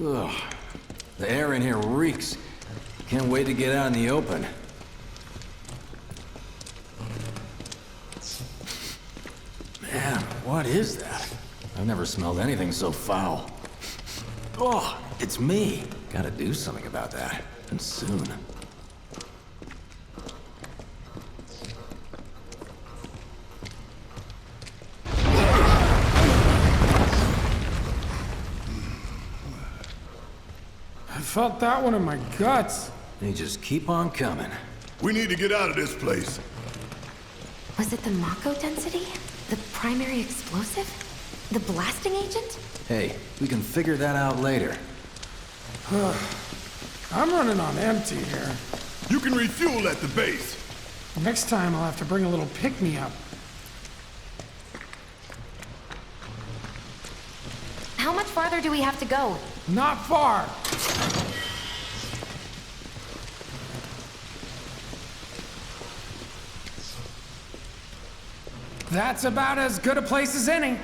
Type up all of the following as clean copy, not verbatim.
Ugh. The air in here reeks. Can't wait to get out in the open. Man, what is that? I've never smelled anything so foul. Oh, it's me. Gotta do something about that. And soon. I felt that one in my guts. They just keep on coming. We need to get out of this place. Was it the Mako density? The primary explosive? The blasting agent? Hey, we can figure that out later. I'm running on empty here. You can refuel at the base. Next time I'll have to bring a little pick-me-up. How much farther do we have to go? Not far. That's about as good a place as any.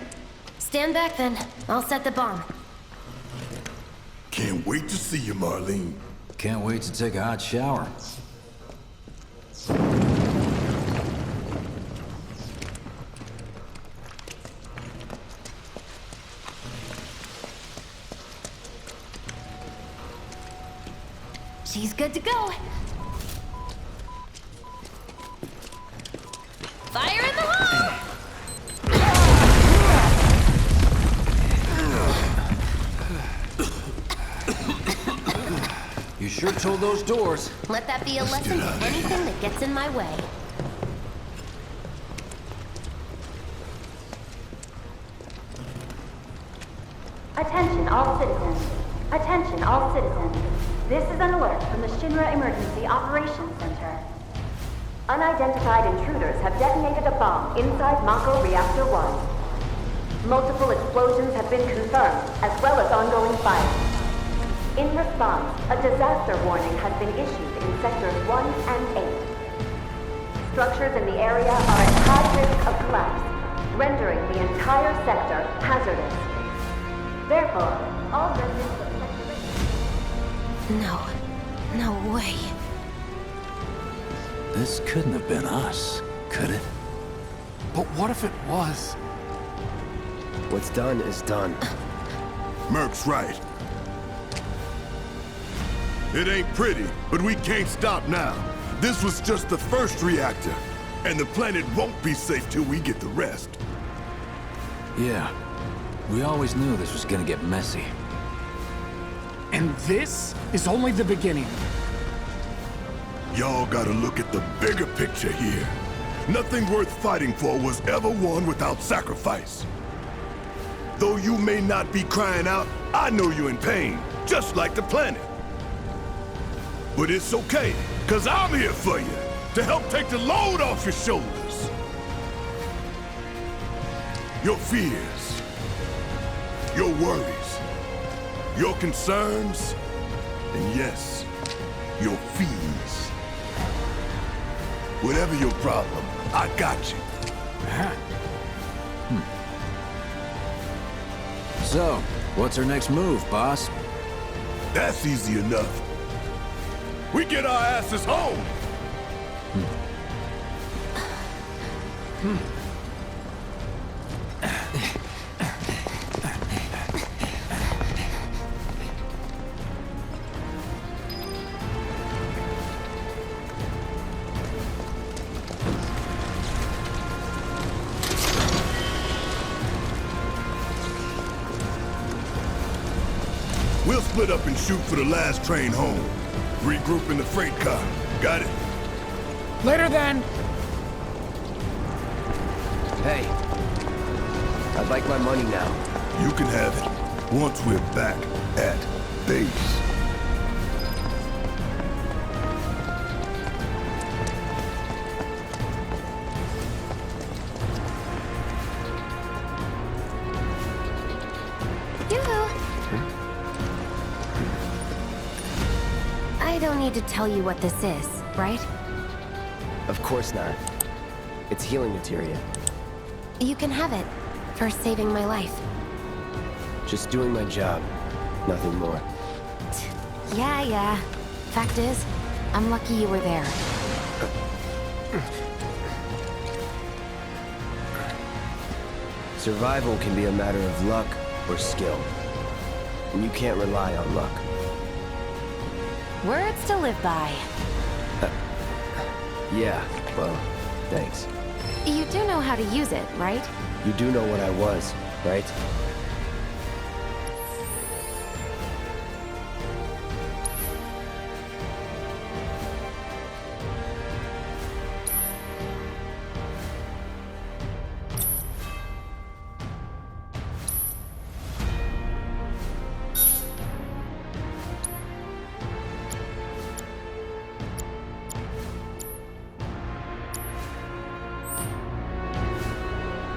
Stand back then. I'll set the bomb. Can't wait to see you, Marlene. Can't wait to take a hot shower. She's good to go. Fire in the hole! You sure told those doors. Let that be a lesson to anything that gets in my way. Attention all citizens. Attention all citizens. This is an alert from the Shinra Emergency Operations Center. Unidentified intruders have detonated a bomb inside Mako Reactor 1. Multiple explosions have been confirmed, as well as ongoing fire. In response, a disaster warning has been issued in Sectors 1 and 8. Structures in the area are at high risk of collapse, rendering the entire sector hazardous. Therefore, all residents of Sector 8... No way. This couldn't have been us, could it? But what if it was? What's done is done. Merc's right. It ain't pretty, but we can't stop now. This was just the first reactor, and the planet won't be safe till we get the rest. Yeah. We always knew this was gonna get messy. And this is only the beginning. Y'all gotta look at the bigger picture here. Nothing worth fighting for was ever won without sacrifice. Though you may not be crying out, I know you're in pain, just like the planet. But it's okay, cause I'm here for you, to help take the load off your shoulders. Your fears, your worries, your concerns, and yes, your fees. Whatever your problem, I got you. So, what's our next move, boss? That's easy enough. We get our asses home! We'll split up and shoot for the last train home. Regroup in the freight car. Got it? Later then. Hey, I'd like my money now. You can have it once we're back at base. I don't need to tell you what this is, right? Of course not. It's healing materia. You can have it, for saving my life. Just doing my job. Nothing more. Yeah. Fact is, I'm lucky you were there. Survival can be a matter of luck or skill. And you can't rely on luck. Words to live by. Yeah, well, thanks. You do know how to use it, right? You do know what I was, right?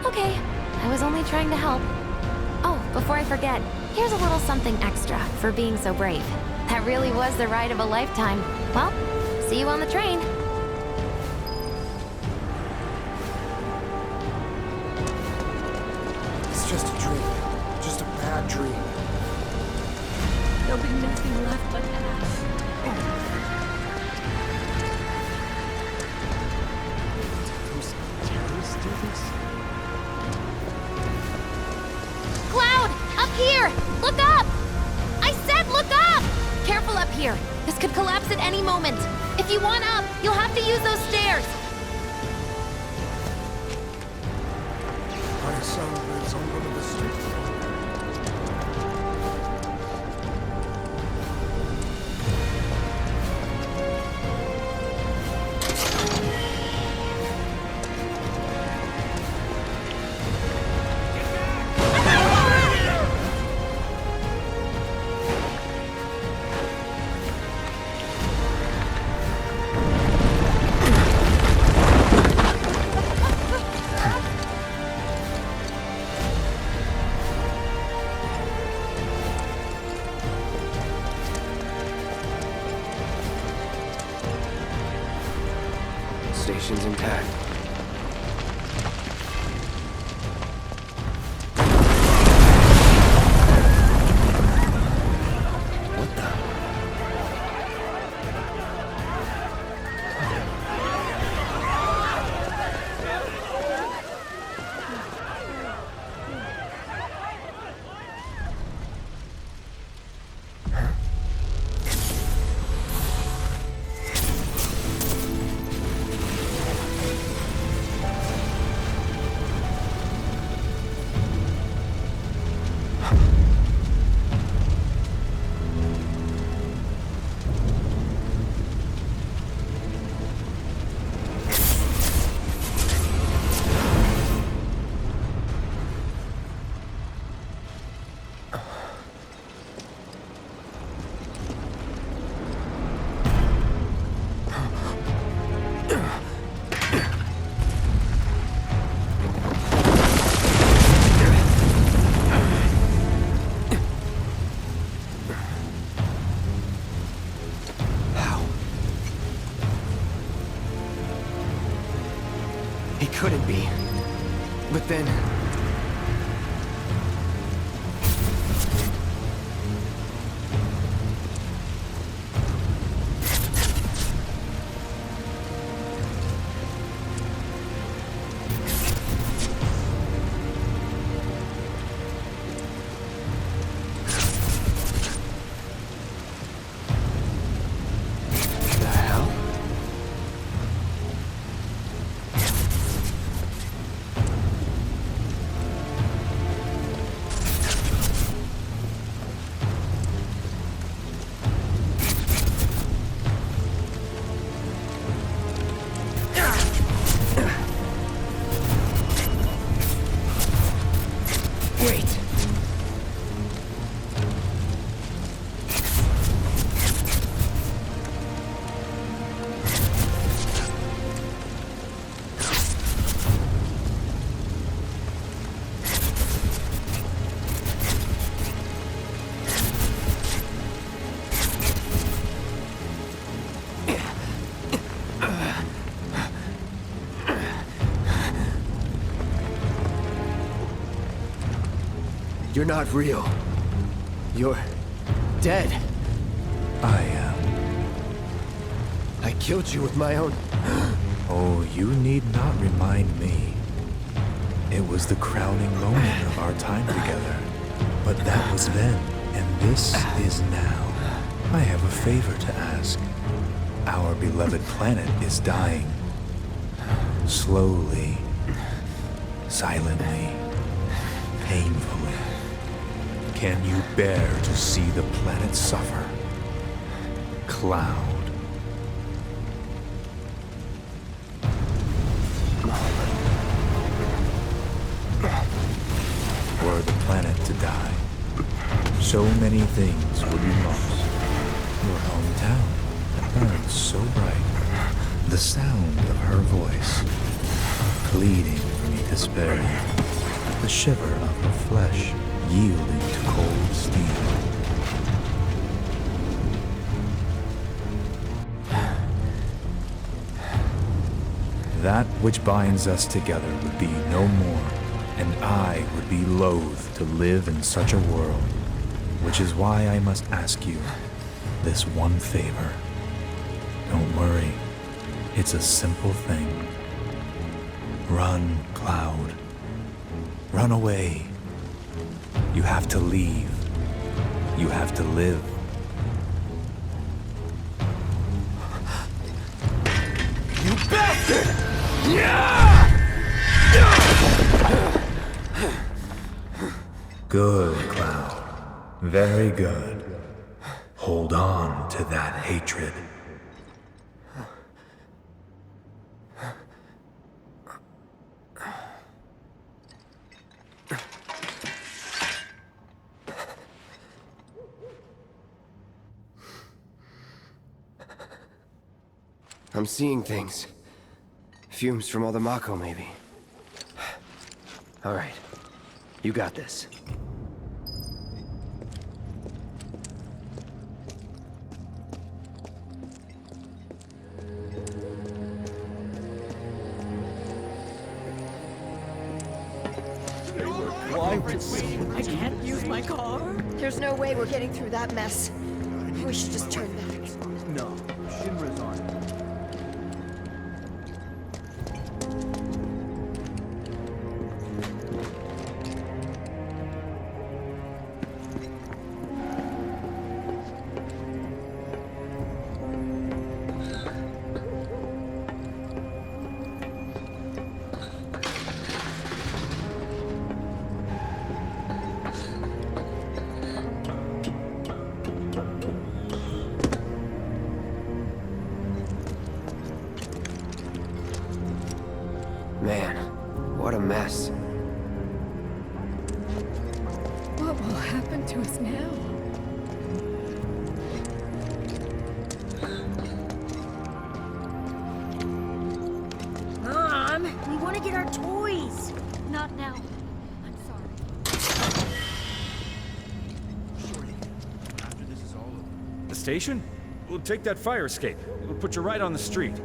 Okay, I was only trying to help. Oh, before I forget, here's a little something extra for being so brave. That really was the ride of a lifetime. Well, see you on the train. It's just a dream. Just a bad dream. There'll be nothing left but ash. Those terrorists do this? Cloud! Up here! Look up! I said look up! Careful up here. This could collapse at any moment. If you want up, you'll have to use those stairs. My son lives on one of the streets. Station's intact. What the? He couldn't be. But then... the hell? Wait. You're not real. You're dead. I am. I killed you with my own... Oh, you need not remind me. It was the crowning moment of our time together. But that was then, and this is now. I have a favor to ask. Our beloved planet is dying. Slowly. Silently. Painfully. Can you bear to see the planet suffer? Cloud. Were the planet to die, so many things would be lost. Your hometown that burns so bright. The sound of her voice, pleading for me to spare you. The shiver of her flesh yielding to cold steel. That which binds us together would be no more, and I would be loath to live in such a world, which is why I must ask you this one favor. Don't worry, it's a simple thing. Run, Cloud. Run away. You have to leave. You have to live. You bastard! Good, Cloud. Very good. Hold on to that hatred. I'm seeing things. Fumes from all the Mako, maybe. All right. You got this. I can't use my car. There's no way we're getting through that mess. We should just turn back. No, Shinra's on it. Man, what a mess. What will happen to us now? Mom, we want to get our toys. Not now. I'm sorry. After this is all over. The station? We'll take that fire escape. It'll put you right on the street.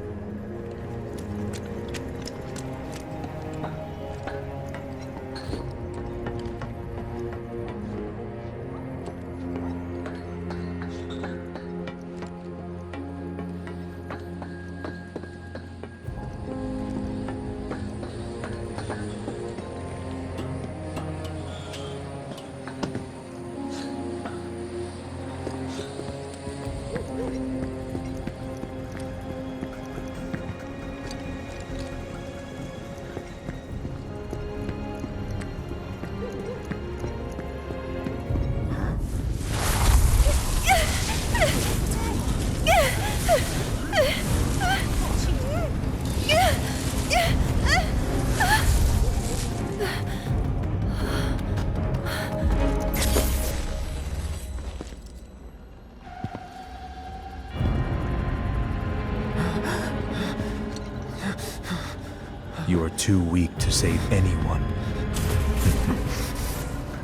You are too weak to save anyone.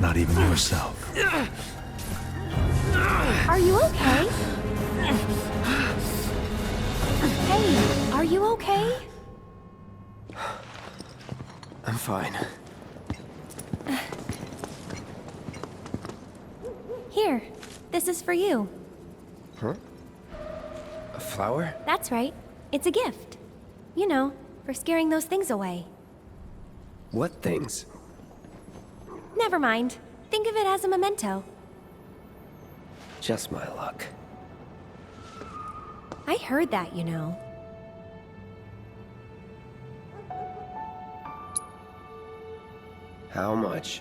Not even yourself. Are you okay? Hey, are you okay? I'm fine. Here, This is for you. Huh? A flower? That's right. It's a gift. You know, for scaring those things away. What things? Never mind. Think of it as a memento. Just my luck. I heard that, you know. How much?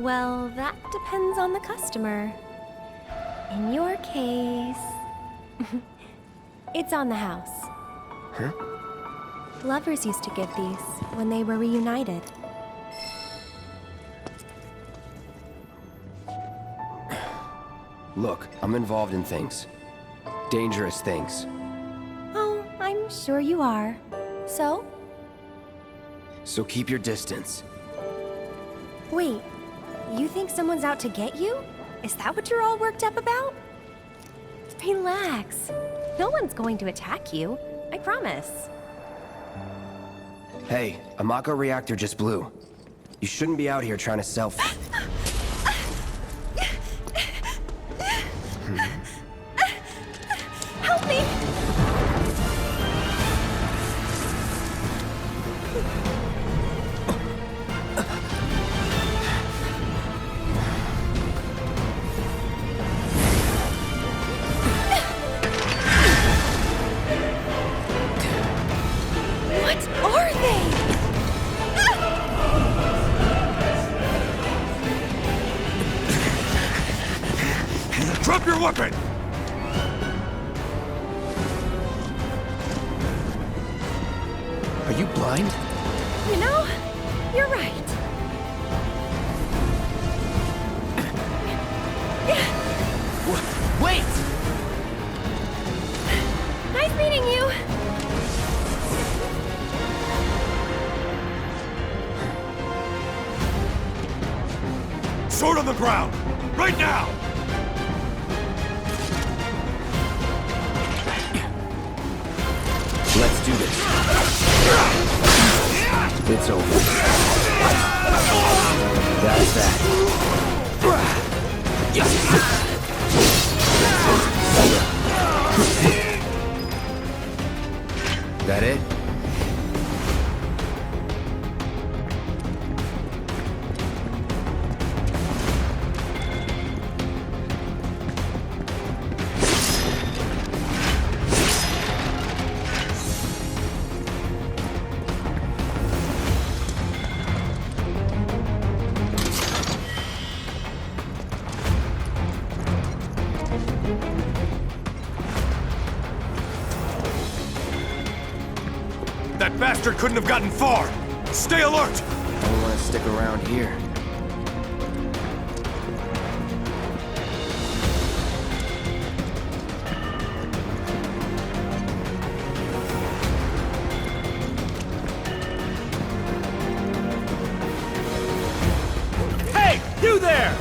Well, that depends on the customer. In your case... it's on the house. Huh? Lovers used to give these when they were reunited. Look, I'm involved in things. Dangerous things. Oh, I'm sure you are. So? So keep your distance. Wait, you think someone's out to get you? Is that what you're all worked up about? Relax. No one's going to attack you. I promise. Hey, a Mako reactor just blew. You shouldn't be out here trying to self... Help me! What are they? Drop your weapon! Are you blind? You know, you're right. Wait! Nice meeting you. Sword on the ground! Right now! Let's do this. It's over. That's that. That it? That bastard couldn't have gotten far! Stay alert! I don't want to stick around here. Hey, you there!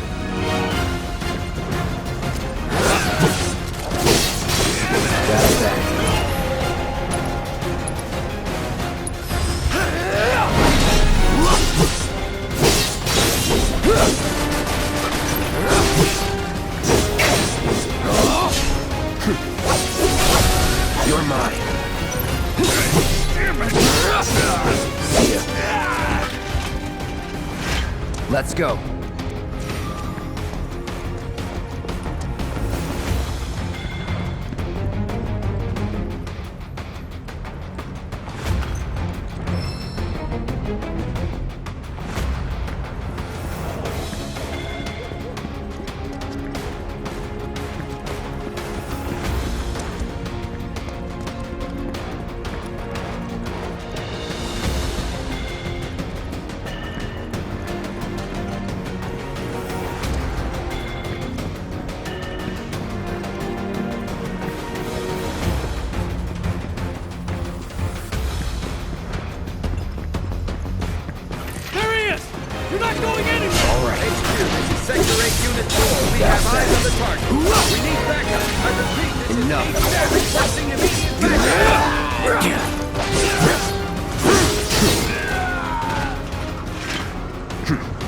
That's that. You're mine. See ya. Let's go.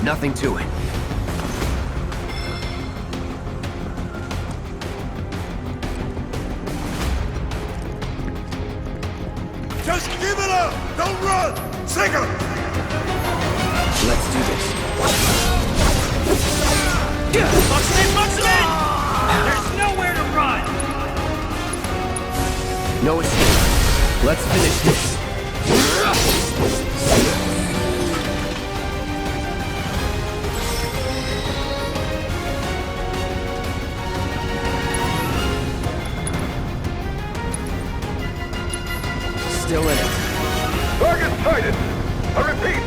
Nothing to it. Just give it up! Don't run! Sink him! Let's do this. Box him in! Box him in! There's nowhere to run! No escape. Let's finish this. Still in it. Target sighted! I repeat,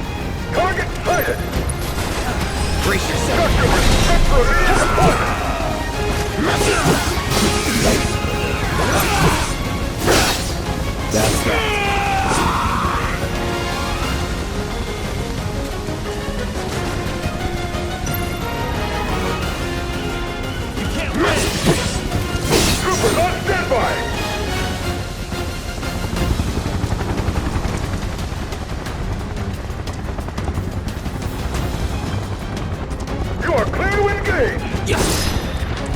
target sighted! Brace yourself. That's that. You can't win! Troopers on standby! You are clear to engage! Yes!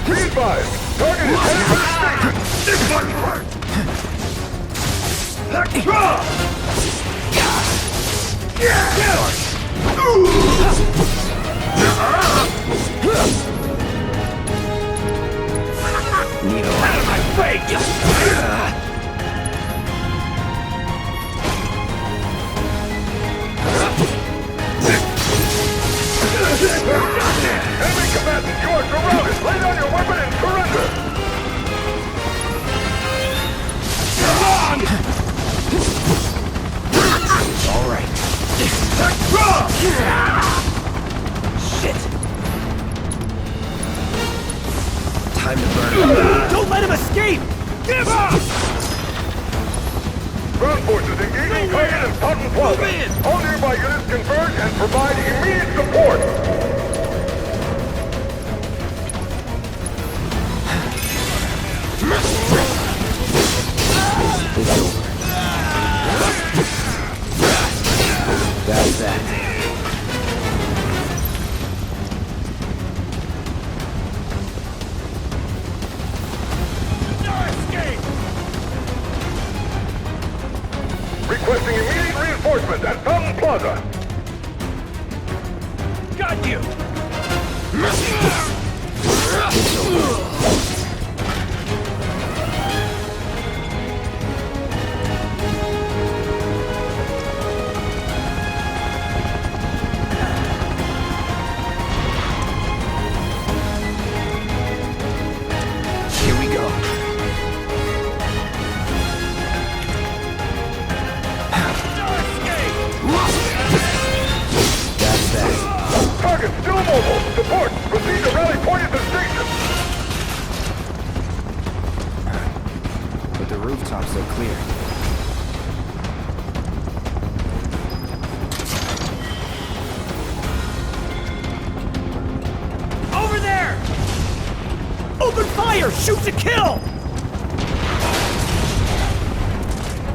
Be advised, target is headed for the station! This one's right! Draw! Neo. Out of my way! Enemy combatants, you are surrounded! Lay down your weapon and surrender! All right. Shit. Time to burn. Don't let him escape! Give up! Ground forces engaging target in Fountain Plaza. All nearby units converge and provide immediate support. It's over. That's that. No escape! Requesting immediate reinforcements at Fountain Plaza. Got you! It's over. Here we go. That's that. Target still mobile. Support. Proceed to rally point at the station. But the rooftops are clear. Over there! Open fire! Shoot to kill!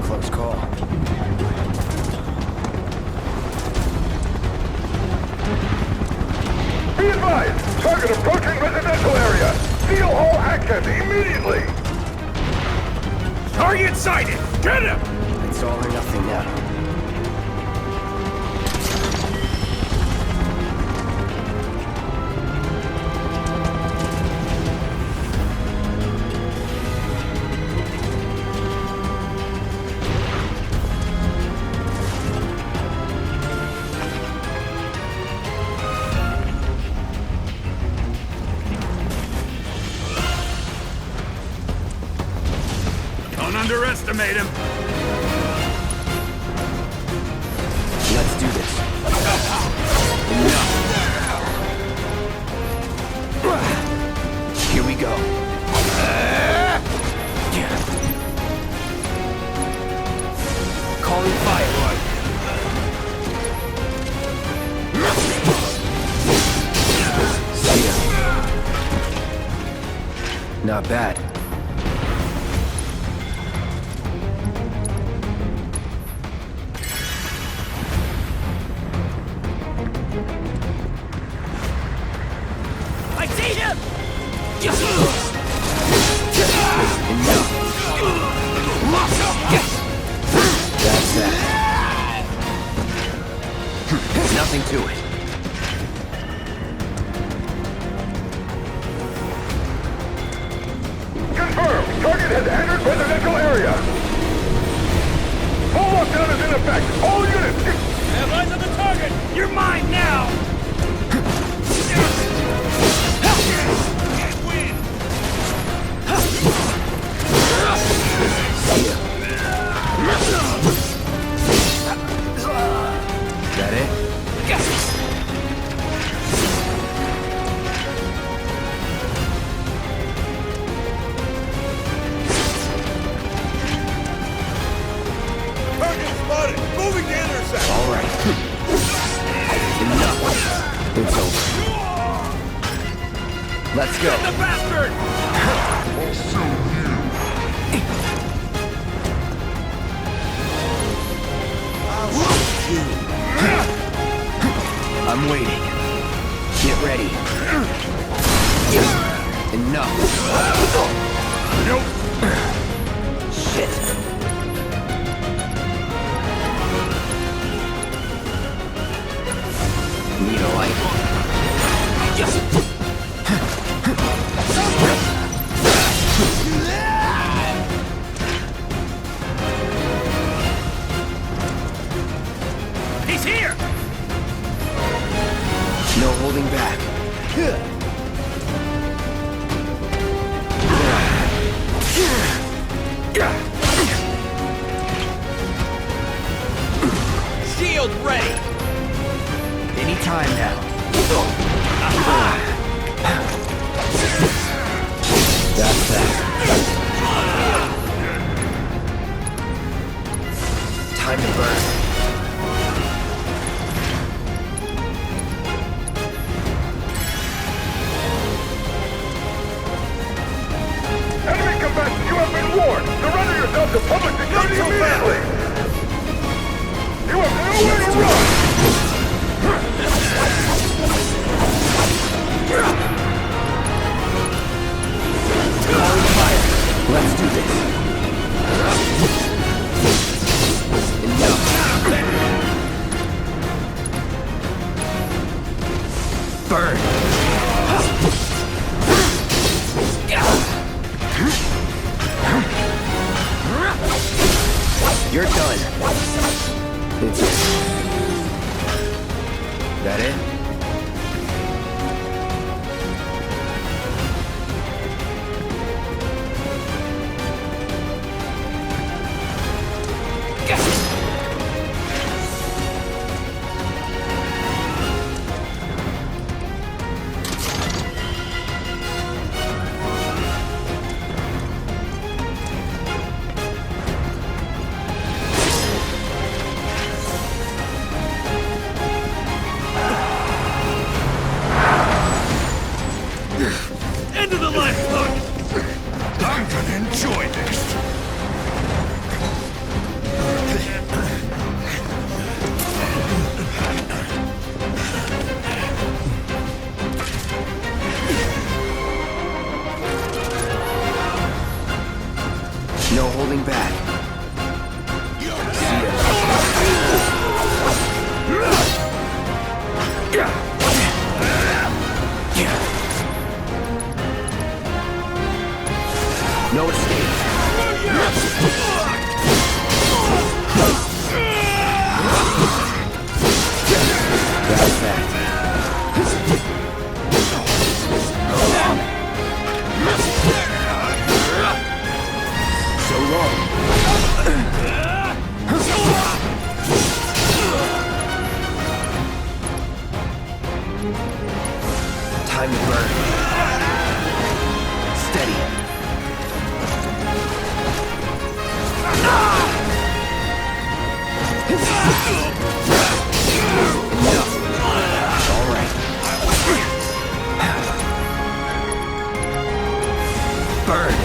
Close call. Be advised. Target approaching residential area. Seal all access immediately. Target sighted! Get him! It's all or nothing now. Don't underestimate him! Let's do this. Here we go. Calling fire. See ya. Not bad. I see him! It's over. Let's go. Get the bastard! I'm waiting. Get ready. Enough. Shit. Need a light. He's here! No holding back. Shield ready! Anytime now. That's that. Time to burn. Enemy combatants, you have been warned! Surrender yourself to public security immediately! You have nowhere to run! Let's do this. Enough. Burn. You're done. It's that it? Into the light, look! I'm gonna enjoy this! No holding back. No escape. That's that. So long. Time to burn. Steady. Enough. All right. Burn.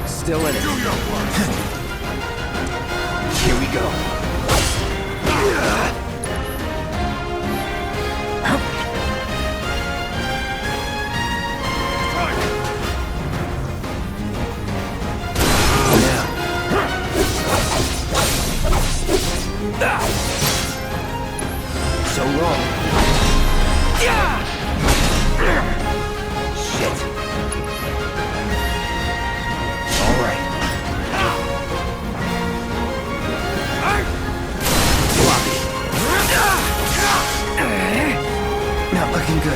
Still in it. Do your worst! good.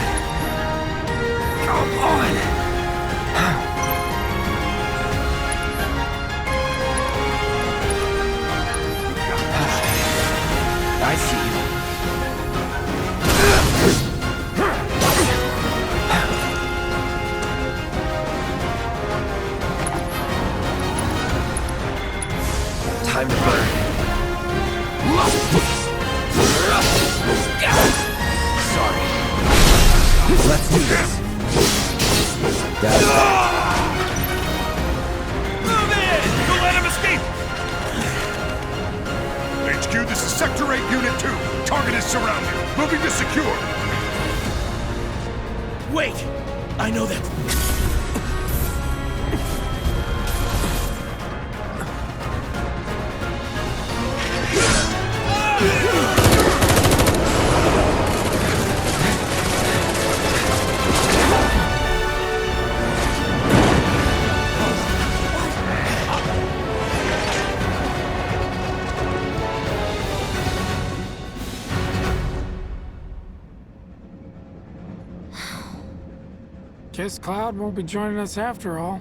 Come on! I see you. Time to burn. Sorry. Let's do this. That's Move in! Don't let him escape! HQ, this is Sector 8, Unit 2. Target is surrounded. Moving to secure. Wait! I know that. Guess Cloud won't be joining us after all.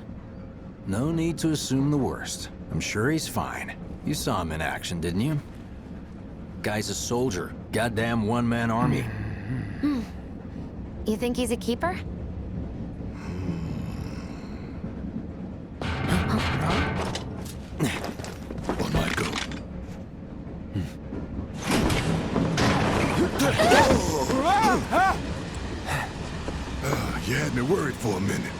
No need to assume the worst. I'm sure he's fine. You saw him in action, didn't you? Guy's a soldier. Goddamn one-man army. You think he's a keeper? On my go. You had me worried for a minute.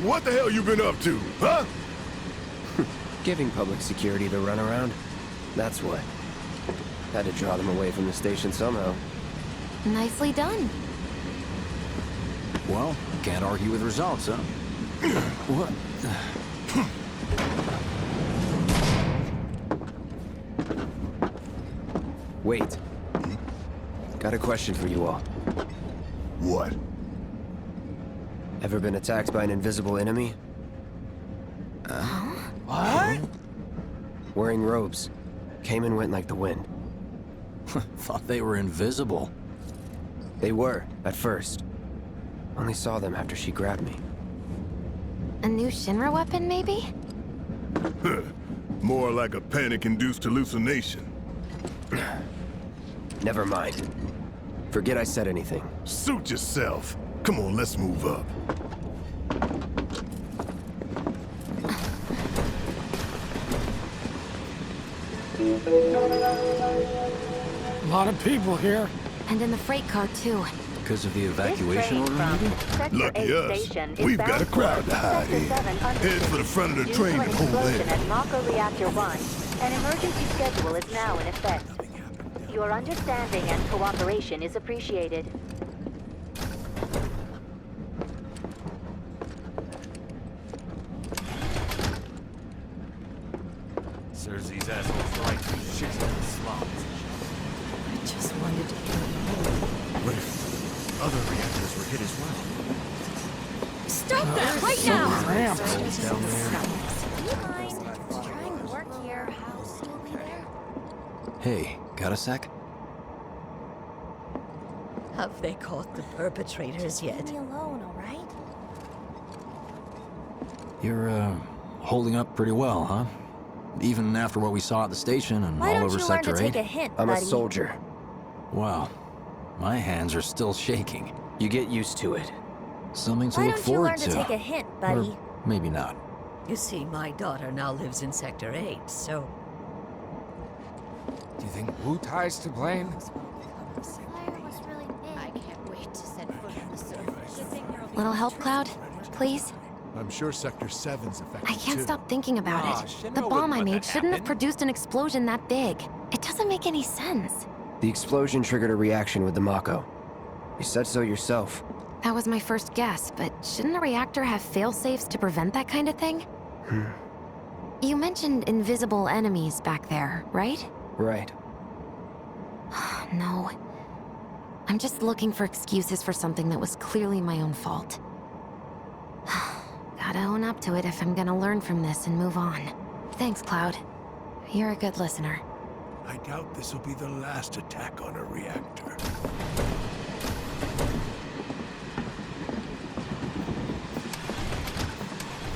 What the hell you been up to, huh? giving public security the runaround. That's what. Had to draw them away from the station somehow. Nicely done. Well, can't argue with results, huh? What? Wait. Got a question for you all. What? Ever been attacked by an invisible enemy? What? Wearing robes. Came and went like the wind. Thought they were invisible. They were, at first. Only saw them after she grabbed me. A new Shinra weapon, maybe? More like a panic-induced hallucination. Never mind. Forget I said anything. Suit yourself. Come on, let's move up. A lot of people here. And in the freight car, too. Because of the evacuation order, maybe? Lucky us. We've got a crowd to hide in. Head for the front of the train and hold there. At Mako Reactor 1, an emergency schedule is now in effect. Your understanding and cooperation is appreciated. Serves these assholes right to shit in the slums. I just wanted to hear What if other reactors were hit as well? Stop that right now! Cramped. Down there. Do you mind trying to work here? I'll still be there. Hey, got a sec? Have they caught the perpetrators yet? Leave me alone, all right? You're, holding up pretty well, huh? Even after what we saw at the station and Why all don't over you learn Sector to 8? take a hint, I'm a buddy? soldier. Wow. My hands are still shaking. You get used to it. Something to Why look don't you forward learn to take a hint, buddy? Or maybe not. You see, my daughter now lives in Sector 8, so... Do you think Wu Tai's to blame? I can't wait to set foot on the surface. Little help, Cloud? Please? I'm sure Sector 7's affected I can't too. stop thinking about it. Shinra The bomb wouldn't I let made that shouldn't have happen. produced an explosion that big. It doesn't make any sense. The explosion triggered a reaction with the Mako. You said so yourself. That was my first guess, but shouldn't a reactor have fail-safes to prevent that kind of thing? You mentioned invisible enemies back there, right? Right. No. I'm just looking for excuses for something that was clearly my own fault. Gotta own up to it if I'm gonna learn from this and move on. Thanks, Cloud. You're a good listener. I doubt this will be the last attack on a reactor.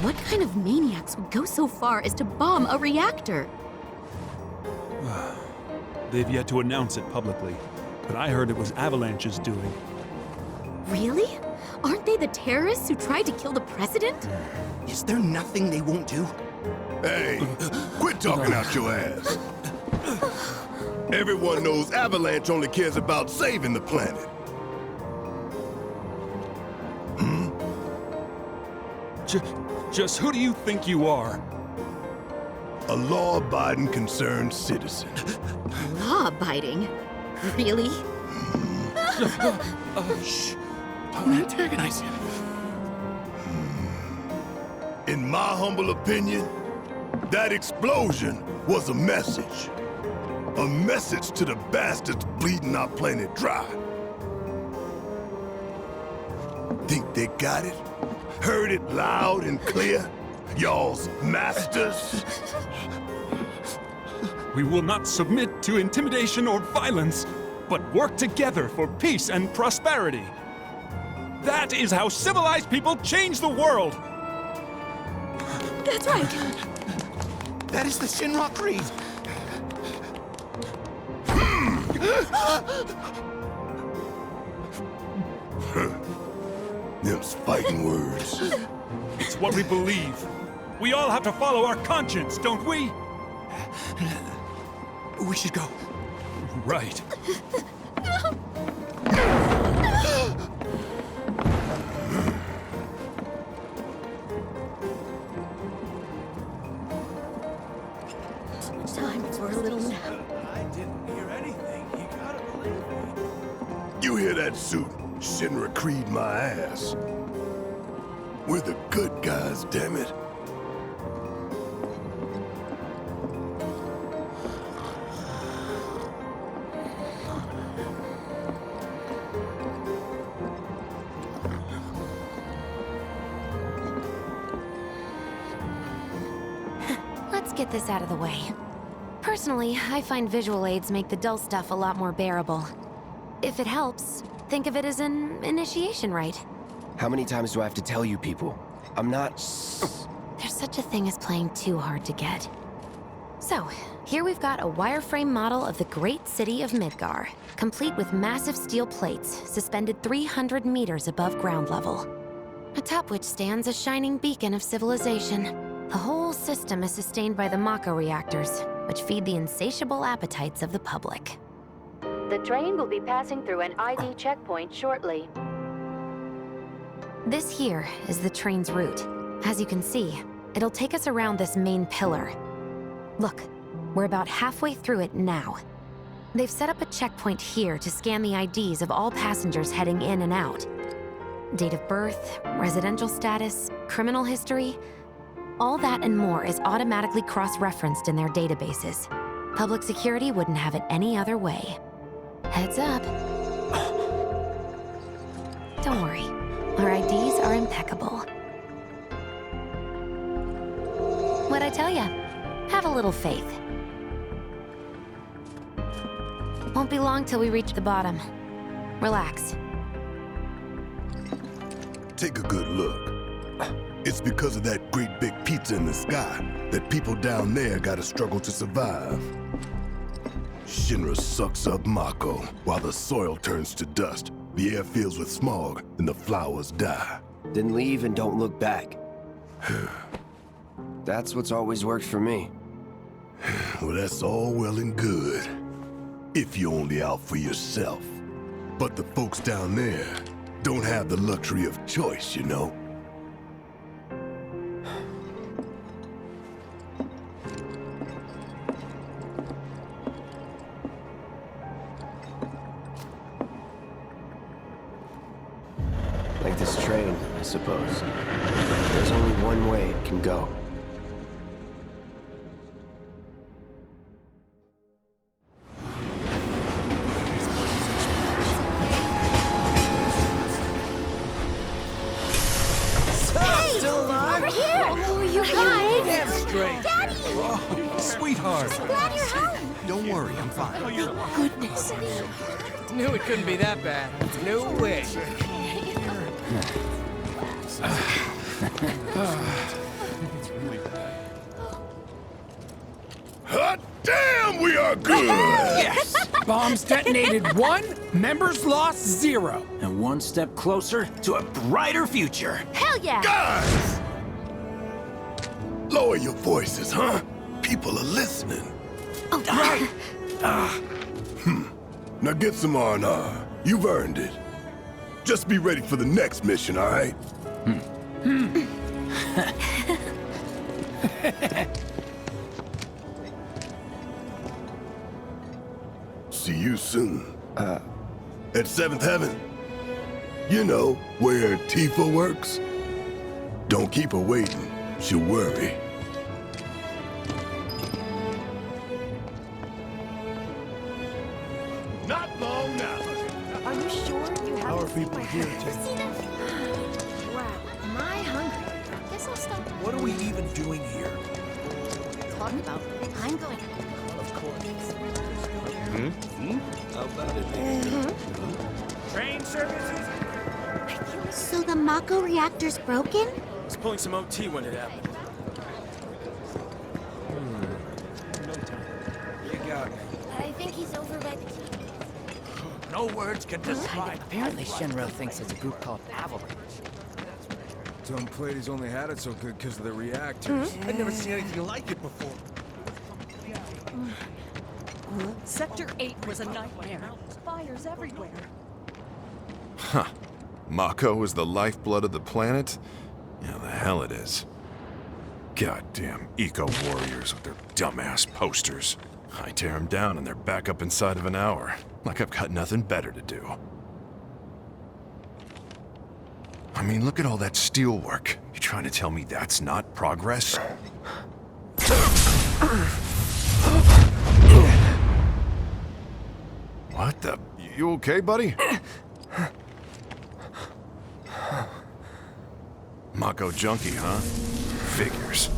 What kind of maniacs would go so far as to bomb a reactor? They've yet to announce it publicly, but I heard it was Avalanche's doing. Really? Aren't they the terrorists who tried to kill the president? Is there nothing they won't do? Hey, quit talking out your ass. Everyone knows Avalanche only cares about saving the planet. Just who do you think you are? A law-abiding concerned citizen. Law-abiding? Really? Shh. Don't antagonize him. In my humble opinion, that explosion was a message. A message to the bastards bleeding our planet dry. Think they got it? Heard it loud and clear? Y'all's masters? We will not submit to intimidation or violence, but work together for peace and prosperity. That is how civilized people change the world! That's right! That is the Shinra Creed! Them's fighting words. It's what we believe. We all have to follow our conscience, don't we? We should go. Right. Time for a little nap. I didn't hear anything. You gotta believe me. You hear that, suit? Shinra Creed my ass. We're the good guys, damn it. Let's get this out of the way. Personally, I find visual aids make the dull stuff a lot more bearable. If it helps, think of it as an initiation rite. How many times do I have to tell you people? I'm not... There's such a thing as playing too hard to get. So, here we've got a wireframe model of the great city of Midgar, complete with massive steel plates suspended 300 meters above ground level, atop which stands a shining beacon of civilization. The whole system is sustained by the Mako reactors, which feed the insatiable appetites of the public. The train will be passing through an ID checkpoint shortly. This here is the train's route. As you can see, it'll take us around this main pillar. Look, we're about halfway through it now. They've set up a checkpoint here to scan the IDs of all passengers heading in and out. Date of birth, residential status, criminal history, all that and more is automatically cross-referenced in their databases. Public security wouldn't have it any other way. Heads up. Don't worry, our IDs are impeccable. What'd I tell ya? Have a little faith. Won't be long till we reach the bottom. Relax. Take a good look. It's because of that great big pizza in the sky that people down there gotta struggle to survive. Shinra sucks up Mako while the soil turns to dust, the air fills with smog, and the flowers die. Then leave and don't look back. That's what's always worked for me. Well, that's all well and good, if you're only out for yourself. But the folks down there don't have the luxury of choice, you know? Like this train, I suppose. There's only one way it can go. sweetheart. Glad you're home. Don't worry, I'm fine. Goodness. Knew it couldn't be that bad. No way. Hot damn, we are good! Yes! Bombs detonated 1, members lost 0. And one step closer to a brighter future. Hell yeah! Guys! Lower your voices, huh? People are listening. Oh, right. Now get some R&R. You've earned it. Just be ready for the next mission, all right? See you soon. At 7th Heaven. You know, where Tifa works. Don't keep her waiting. She'll worry. Not long now. Are you sure you have Our people here to see that? Wow, am I hungry? Guess I'll stop. What are we even doing here? Talking about. I'm going. Of course. How about it? Train services? So the Mako reactor's broken? I was pulling some OT when it happened. You got me. I think he's overread. No words can describe. Apparently Shinra thinks it's a group called Avalanche. Dumb Platy's only had it so good because of the reactors. I'd never seen anything like it before. Sector 8 was a nightmare. Fires everywhere. Huh. Mako is the lifeblood of the planet? Yeah, the hell it is. Goddamn eco-warriors with their dumbass posters. I tear them down and they're back up inside of an hour. Like I've got nothing better to do. I mean, look at all that steel work. You trying to tell me that's not progress? What the? You okay, buddy? Mako junkie, huh? Figures.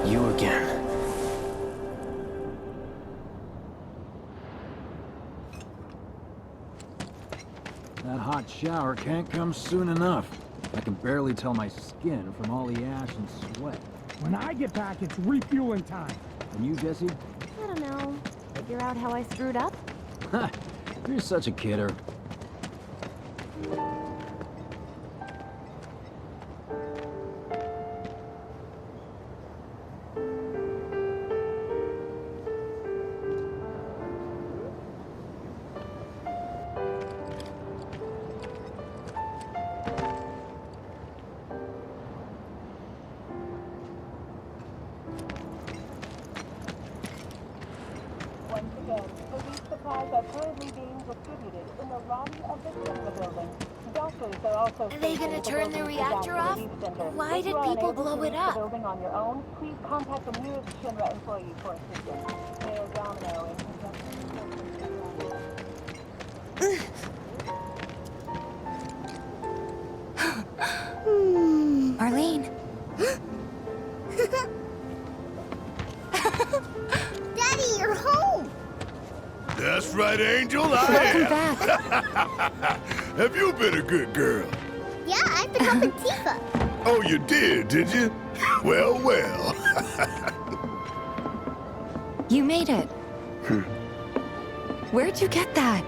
You again. That hot shower can't come soon enough. I can barely tell my skin from all the ash and sweat. When I get back, it's refueling time. And you, Jesse? I don't know. Figure out how I screwed up? Ha! You're such a kidder. Once again, police supplies are currently being distributed in the lobby of the Shinra building. Doctors are also... Are they gonna turn the reactor off? Why did people blow it up? Building on your own, please contact the nearest Shinra employee for assistance. Mayor Domino in Arlene. Daddy, you're home! That's right, Angel, I Welcome am. back. Have you been a good girl? Yeah, I've been helping Tifa. Oh, you did you? Well, well. You made it. Where'd you get that?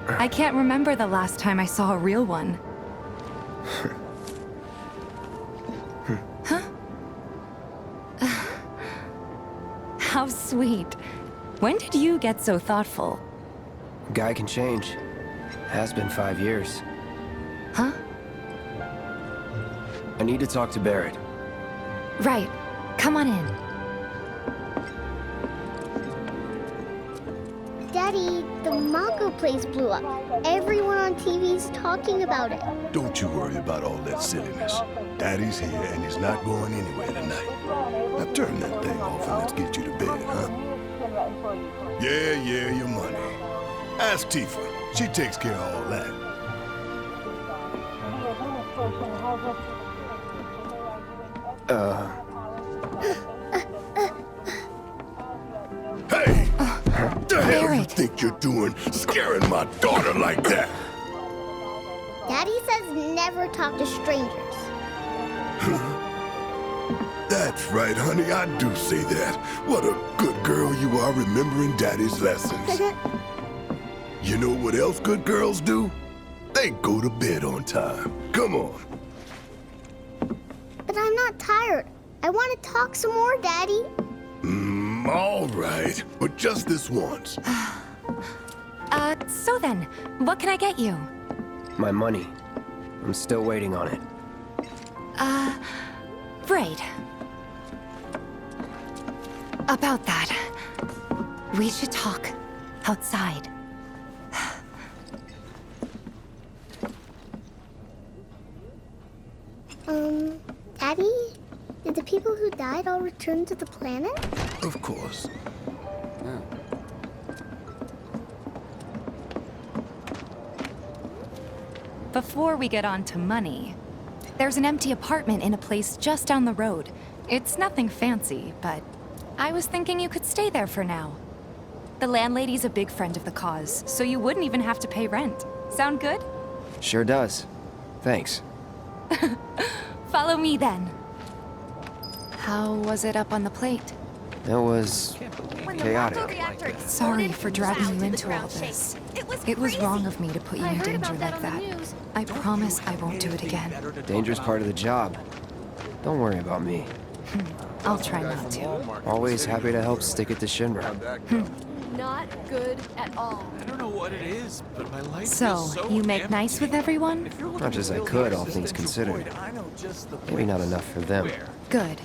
I can't remember the last time I saw a real one. Huh? How sweet. When did you get so thoughtful? Guy can change. Has been 5 years. Huh? I need to talk to Barrett. Right. Come on in. Daddy, the Mako place blew up. Everyone on TV's talking about it. Don't you worry about all that silliness. Daddy's here and he's not going anywhere tonight. Now turn that thing off and let's get you to bed, huh? Yeah, your money. Ask Tifa. She takes care of all that. corporation has us. Hey! The hell you think you're doing scaring my daughter like that? Daddy says never talk to strangers. That's right, honey, I do say that. What a good girl you are remembering Daddy's lessons. You know what else good girls do? They go to bed on time. Come on. But I'm not tired. I want to talk some more, Daddy. All right, but just this once. So then, what can I get you? My money. I'm still waiting on it. Right. About that, we should talk outside. Daddy? Did the people who died all return to the planet? Of course. Before we get on to money, there's an empty apartment in a place just down the road. It's nothing fancy, but I was thinking you could stay there for now. The landlady's a big friend of the cause, so you wouldn't even have to pay rent. Sound good? Sure does. Thanks. Follow me then. How was it up on the plate? It was chaotic. Sorry for dragging you into all this. It was wrong of me to put you in danger like that. I promise I won't do it again. Danger's part of the job. Don't worry about me. I'll try not to. Always happy to help stick it to Shinra. Not good at all. I don't know what it is, but my life So, is so you make empty. nice with everyone? Much as I could, all things considered. Maybe not enough for them. Good.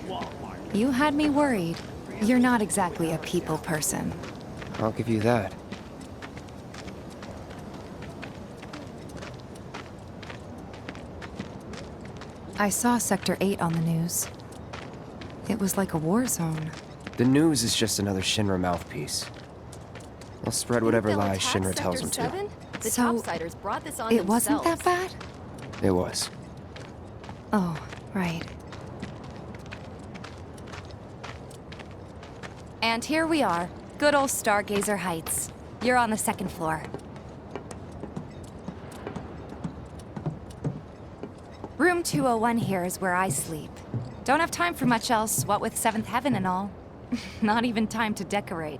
You had me worried. You're not exactly a people person. I'll give you that. I saw Sector 8 on the news. It was like a war zone. The news is just another Shinra mouthpiece. I'll spread whatever They'll lies attack Shinra tells Sector them to. 7? The So, topsiders brought this on It wasn't that themselves. bad? It was. Oh, right. And here we are. Good old Stargazer Heights. You're on the second floor. Room 201 here is where I sleep. Don't have time for much else, what with 7th Heaven and all. Not even time to decorate.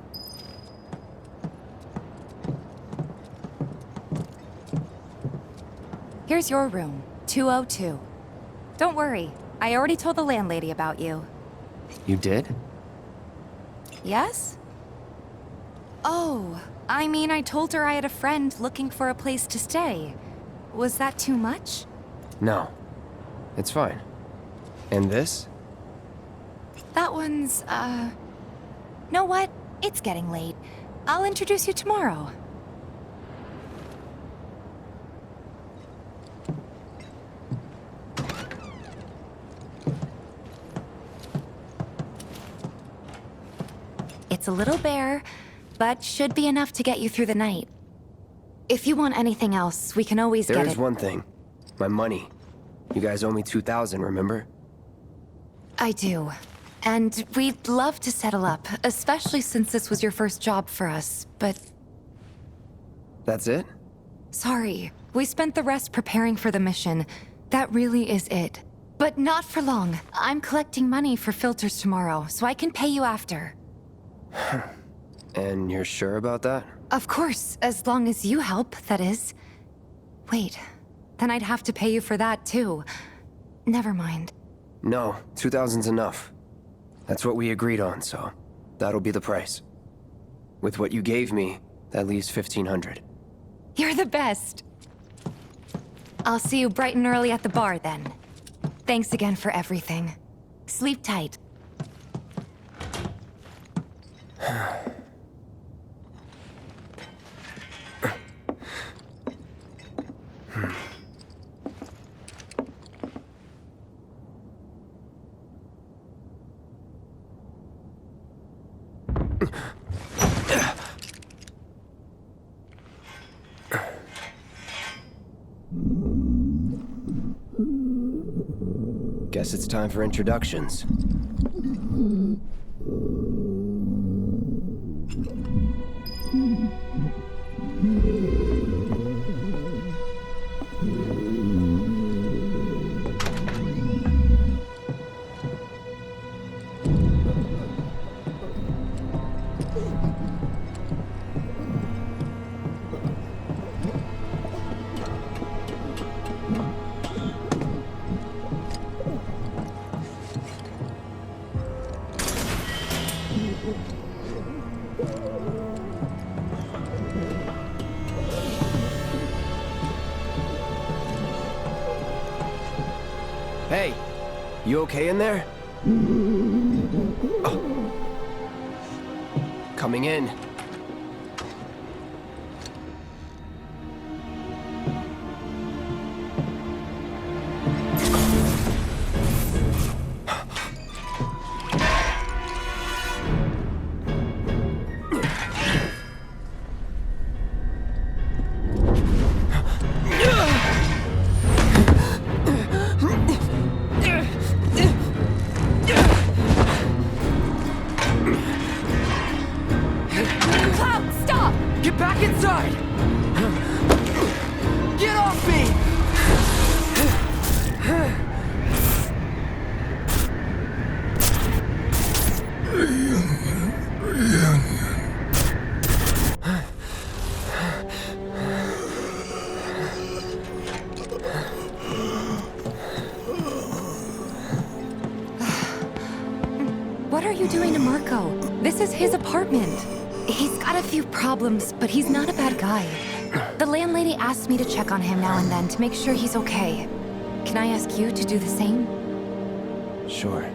Here's your room, 202. Don't worry, I already told the landlady about you. You did? Yes? Oh, I mean, I told her I had a friend looking for a place to stay. Was that too much? No. It's fine. And this? That one's, Know what? It's getting late. I'll introduce you tomorrow. It's a little bare, but should be enough to get you through the night. If you want anything else, we can always get it. There is one thing. My money. You guys owe me 2,000, remember? I do. And we'd love to settle up, especially since this was your first job for us, but... That's it? Sorry. We spent the rest preparing for the mission. That really is it. But not for long. I'm collecting money for filters tomorrow, so I can pay you after. And you're sure about that? Of course, as long as you help, that is. Wait, then I'd have to pay you for that too. Never mind. No, 2,000's enough. That's what we agreed on, so that'll be the price. With what you gave me, that leaves 1,500. You're the best. I'll see you bright and early at the bar then. Thanks again for everything. Sleep tight. Guess it's time for introductions. Hey, you okay in there? Oh. Coming in. What are you doing to Marco? This is his apartment. He's got a few problems, but he's not a bad guy. The landlady asked me to check on him now and then to make sure he's okay. Can I ask you to do the same? Sure.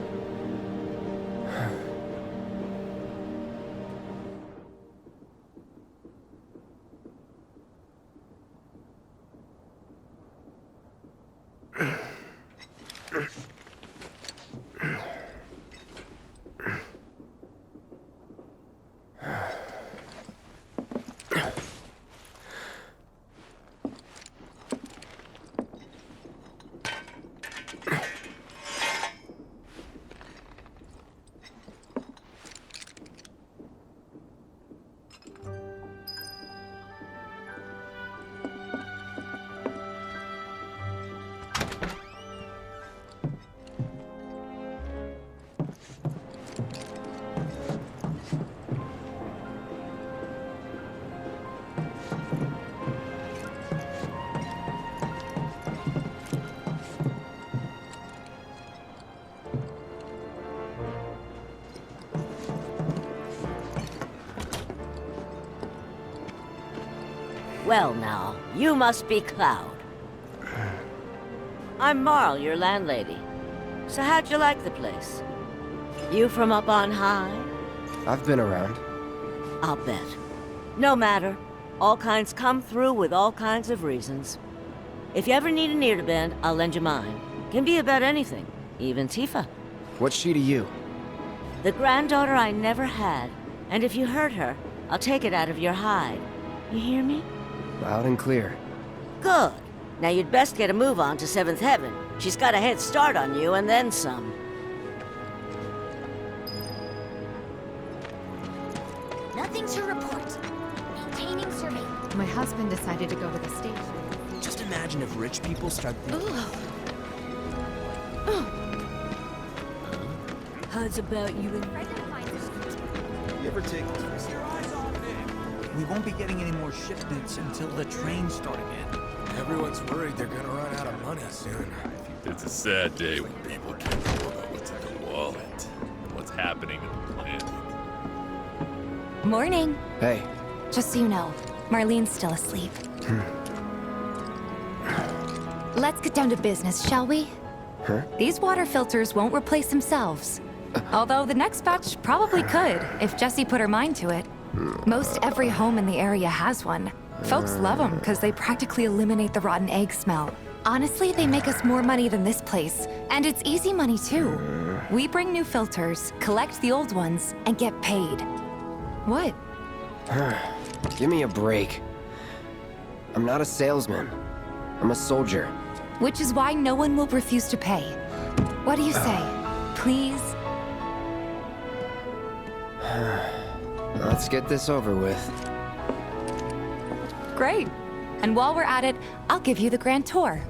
Well now, you must be Cloud. I'm Marl, your landlady. So how'd you like the place? You from up on high? I've been around. I'll bet. No matter. All kinds come through with all kinds of reasons. If you ever need an ear to bend, I'll lend you mine. Can be about anything, even Tifa. What's she to you? The granddaughter I never had. And if you hurt her, I'll take it out of your hide. You hear me? Loud and clear. Good. Now you'd best get a move on to 7th Heaven. She's got a head start on you and then some. Nothing to report. Maintaining surveillance. My husband decided to go to the station. Just imagine if rich people start... How's about you and... You ever take this? We won't be getting any more shipments until the trains start again. Everyone's worried they're gonna run out of money soon. It's a sad day when people can't know about what's in the wallet and what's happening in the planet. Morning. Hey. Just so you know, Marlene's still asleep. Let's get down to business, shall we? Huh? These water filters won't replace themselves. Although the next batch probably could, if Jessie put her mind to it. Most every home in the area has one. Folks love them because they practically eliminate the rotten egg smell. Honestly, they make us more money than this place. And it's easy money too. We bring new filters, collect the old ones, and get paid. What? Give me a break. I'm not a salesman. I'm a soldier. Which is why no one will refuse to pay. What do you say? Please? Let's get this over with. Great. And while we're at it, I'll give you the grand tour.